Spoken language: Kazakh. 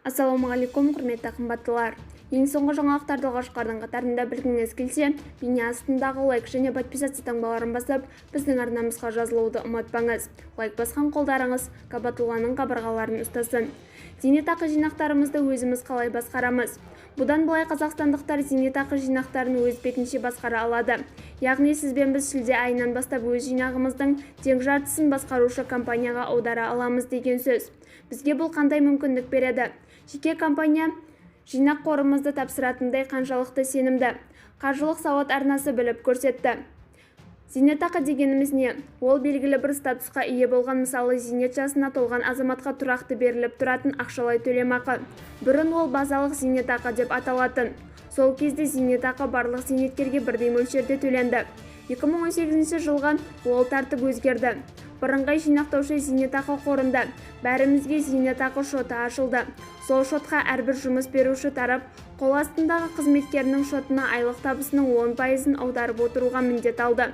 Ассалаумағалейкум, құрметті қымбаттылар. Ең соңғы жаңалықтарды алғашқылардың қатарында білгіңіз келсе, бейне астындағы лайк және подписация таңбаларын басып, біздің арнамызға жазылуды ұмытпаңыз. Лайк басқан қолдарыңыз Кабатулланың қабырғаларын ұстасын. Зейнетақы жинақтарымызды өзіміз қалай басқарамыз? Бұдан былай қазақстандықтар зейнетақы жинақтарын өз бетінше басқара алады. Яғни сіз бен біз шілде айынан бастап өз жинағымыздың тең жартысын басқарушы компанияға аудара аламыз деген сөз. Бізге бұл қандай мүмкіндік береді? Жеке компания жинақ қорымызды тапсыратындай қаншалықты сенімді? Қаржылық сауат арнасы біліп көрсетті. Зейнетақы дегеніміз не? Ол белгілі бір статусқа ие болған, мысалы зейнет жасына толған азаматқа тұрақты беріліп тұратын ақшалай төлемақы. Бұрын ол базалық зейнетақы деп аталатын. Сол кезде зейнетақы барлық зейнеткерге бірдей мөлшерде төленді. 2018 жылға ол тәртіп өзгерді. Бірыңғай жинақтаушы зейнетақы қорында бәрімізге зейнетақы шоты ашылды. Сол шотқа әрбір жұмыс беруші тарап қол астындағы қызметкерінің шотына айлық табысының 10%-ын аударып отыруға міндет алды.